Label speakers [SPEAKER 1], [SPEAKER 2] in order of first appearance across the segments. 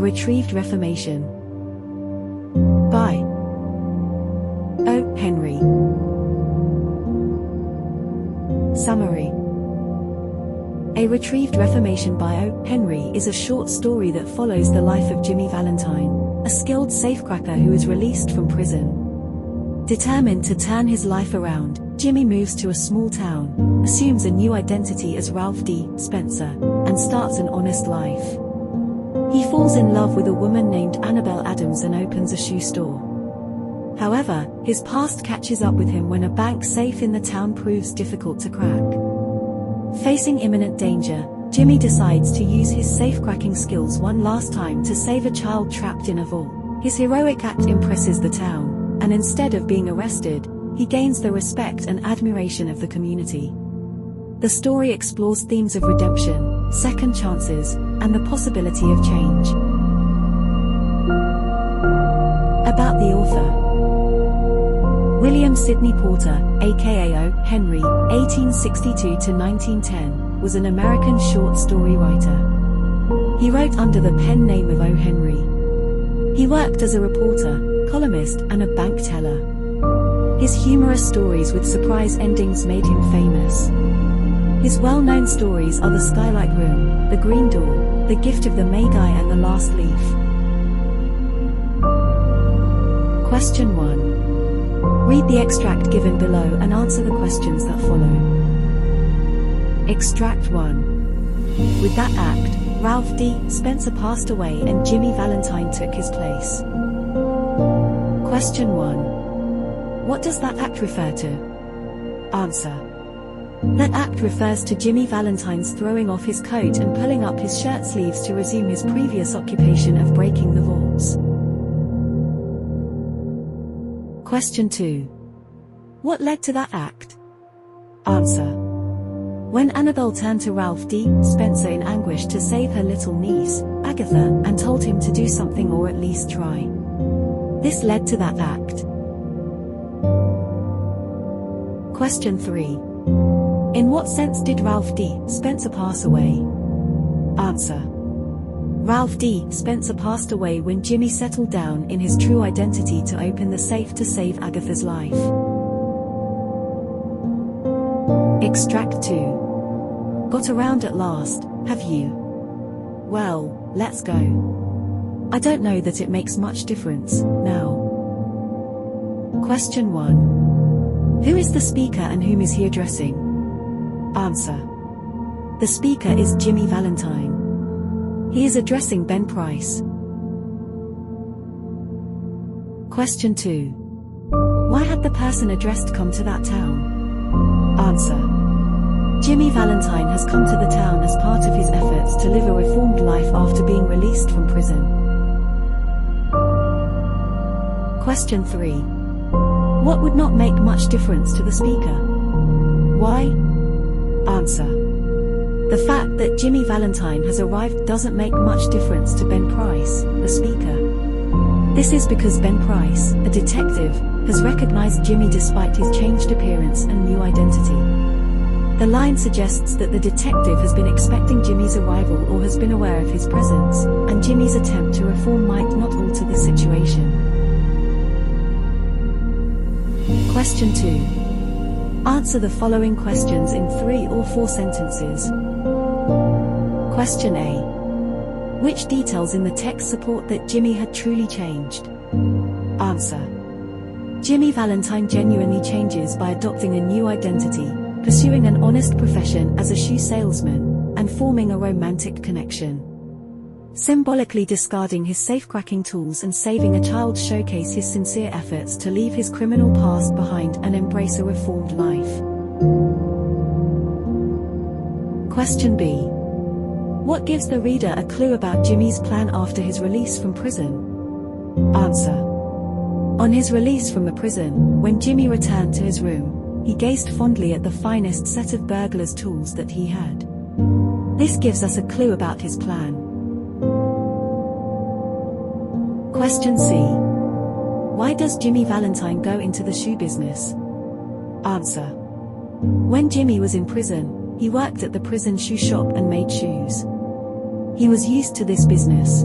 [SPEAKER 1] retrieved Reformation. By O.Henry. Summary. A Retrieved Reformation by O.Henry is a short story that follows the life of Jimmy Valentine, a skilled safecracker who is released from prison. Determined to turn his life around, Jimmy moves to a small town, assumes a new identity as Ralph D. Spencer, and starts an honest life. He falls in love with a woman named Annabelle Adams and opens a shoe store. However, his past catches up with him when a bank safe in the town proves difficult to crack. Facing imminent danger, Jimmy decides to use his safecracking skills one last time to save a child trapped in a vault. His heroic act impresses the town, and instead of being arrested, he gains the respect and admiration of the community. The story explores themes of redemption, second chances, and the possibility of change. About the author. William Sidney Porter, aka O.Henry, 1862–1910, was an American short story writer. He wrote under the pen name of O.Henry. He worked as a reporter, columnist, and a bank teller. His humorous stories with surprise endings made him famous. His well-known stories are The Skylight Room, The Green Door, The Gift of the Magi, and The Last Leaf. Question 1. Read the extract given below and answer the questions that follow. Extract 1. With that act, Ralph D. Spencer passed away and Jimmy Valentine took his place. Question 1. What does that act refer to? Answer. That act refers to Jimmy Valentine's throwing off his coat and pulling up his shirt sleeves to resume his previous occupation of breaking the vaults. Question 2. What led to that act? Answer. When Annabelle turned to Ralph D. Spencer in anguish to save her little niece, Agatha, and told him to do something or at least try. This led to that act. Question 3. In what sense did Ralph D. Spencer pass away? Answer. Ralph D. Spencer passed away when Jimmy settled down in his true identity to open the safe to save Agatha's life. Extract 2. Got around at last, have you? Well, let's go. I don't know that it makes much difference, now. Question 1. Who is the speaker and whom is he addressing? Answer. The speaker is Jimmy Valentine. He is addressing Ben Price. Question 2. Why had the person addressed come to that town? Answer. Jimmy Valentine has come to the town as part of his efforts to live a reformed life after being released from prison. Question 3. What would not make much difference to the speaker? Why? Answer. The fact that Jimmy Valentine has arrived doesn't make much difference to Ben Price, the speaker. This is because Ben Price, a detective, has recognized Jimmy despite his changed appearance and new identity. The line suggests that the detective has been expecting Jimmy's arrival or has been aware of his presence, and Jimmy's attempt to reform might not alter the situation. Question 2. Answer the following questions in 3 or 4 sentences. Question A. Which details in the text support that Jimmy had truly changed? Answer. Jimmy Valentine genuinely changes by adopting a new identity, pursuing an honest profession as a shoe salesman, and forming a romantic connection. Symbolically discarding his safecracking tools and saving a child showcase his sincere efforts to leave his criminal past behind and embrace a reformed life. Question B. What gives the reader a clue about Jimmy's plan after his release from prison? Answer. On his release from the prison, when Jimmy returned to his room, he gazed fondly at the finest set of burglar's tools that he had. This gives us a clue about his plan. Question C. Why does Jimmy Valentine go into the shoe business? Answer. When Jimmy was in prison, he worked at the prison shoe shop and made shoes. He was used to this business.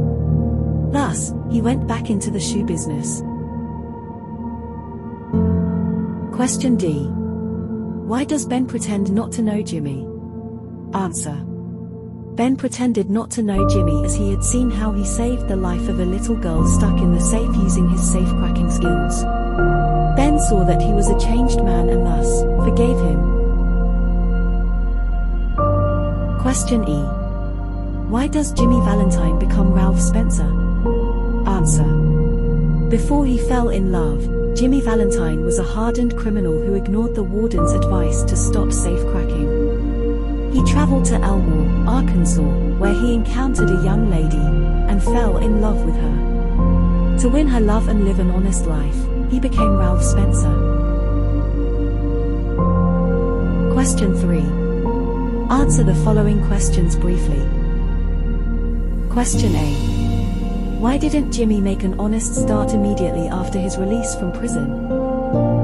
[SPEAKER 1] Thus, he went back into the shoe business. Question D. Why does Ben pretend not to know Jimmy? Answer. Ben pretended not to know Jimmy as he had seen how he saved the life of a little girl stuck in the safe using his safe-cracking skills. Ben saw that he was a changed man and thus forgave him. Question E. Why does Jimmy Valentine become Ralph Spencer? Answer. Before he fell in love, Jimmy Valentine was a hardened criminal who ignored the warden's advice to stop safe-cracking. He traveled to Elmore, Arkansas, where he encountered a young lady and fell in love with her. To win her love and live an honest life, he became Ralph Spencer. Question 3. Answer the following questions briefly. Question A. Why didn't Jimmy make an honest start immediately after his release from prison?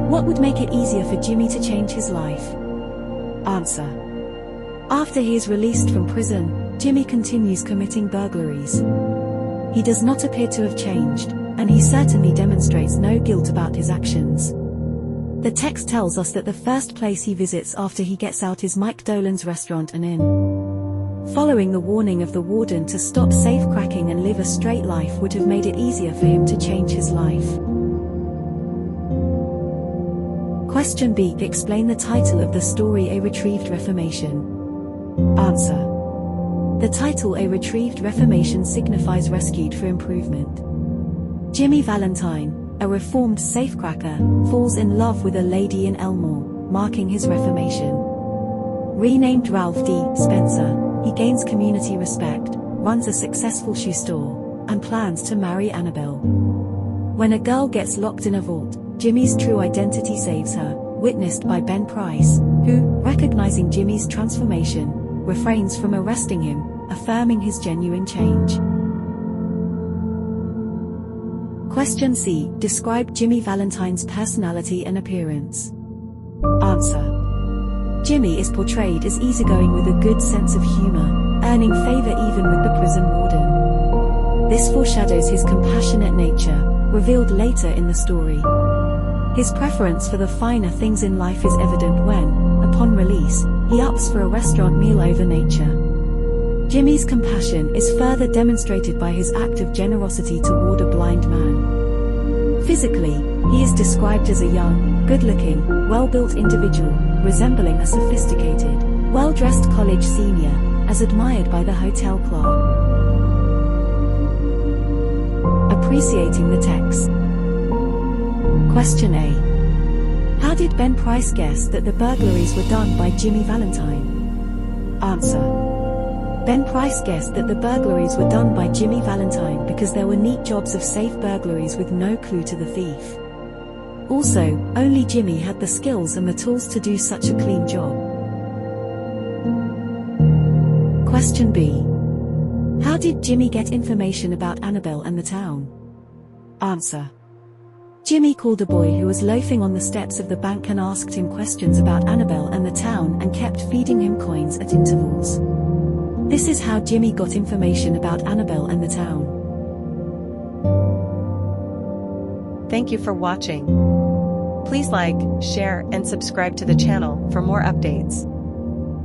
[SPEAKER 1] What would make it easier for Jimmy to change his life? Answer. After he is released from prison, Jimmy continues committing burglaries. He does not appear to have changed, and he certainly demonstrates no guilt about his actions. The text tells us that the first place he visits after he gets out is Mike Dolan's restaurant and inn. Following the warning of the warden to stop safe-cracking and live a straight life would have made it easier for him to change his life. Question B. Explain the title of the story A Retrieved Reformation. Answer. The title A Retrieved Reformation signifies rescued for improvement. Jimmy Valentine, a reformed safecracker, falls in love with a lady in Elmore, marking his reformation. Renamed Ralph D. Spencer, he gains community respect, runs a successful shoe store, and plans to marry Annabelle. When a girl gets locked in a vault, Jimmy's true identity saves her, witnessed by Ben Price, who, recognizing Jimmy's transformation, refrains from arresting him, affirming his genuine change. Question C. Describe Jimmy Valentine's personality and appearance. Answer. Jimmy is portrayed as easygoing with a good sense of humor, earning favor even with the prison warden. This foreshadows his compassionate nature, revealed later in the story. His preference for the finer things in life is evident when, upon release, he opts for a restaurant meal over nature. Jimmy's compassion is further demonstrated by his act of generosity toward a blind man. Physically, he is described as a young, good-looking, well-built individual, resembling a sophisticated, well-dressed college senior, as admired by the hotel clerk. Appreciating the text. Question A. How did Ben Price guess that the burglaries were done by Jimmy Valentine? Answer. Ben Price guessed that the burglaries were done by Jimmy Valentine because there were neat jobs of safe burglaries with no clue to the thief. Also, only Jimmy had the skills and the tools to do such a clean job. Question B. How did Jimmy get information about Annabelle and the town? Answer. Jimmy called a boy who was loafing on the steps of the bank and asked him questions about Annabelle and the town and kept feeding him coins at intervals. This is how Jimmy got information about Annabelle and the town.
[SPEAKER 2] Thank you for watching. Please like, share, and subscribe to the channel for more updates.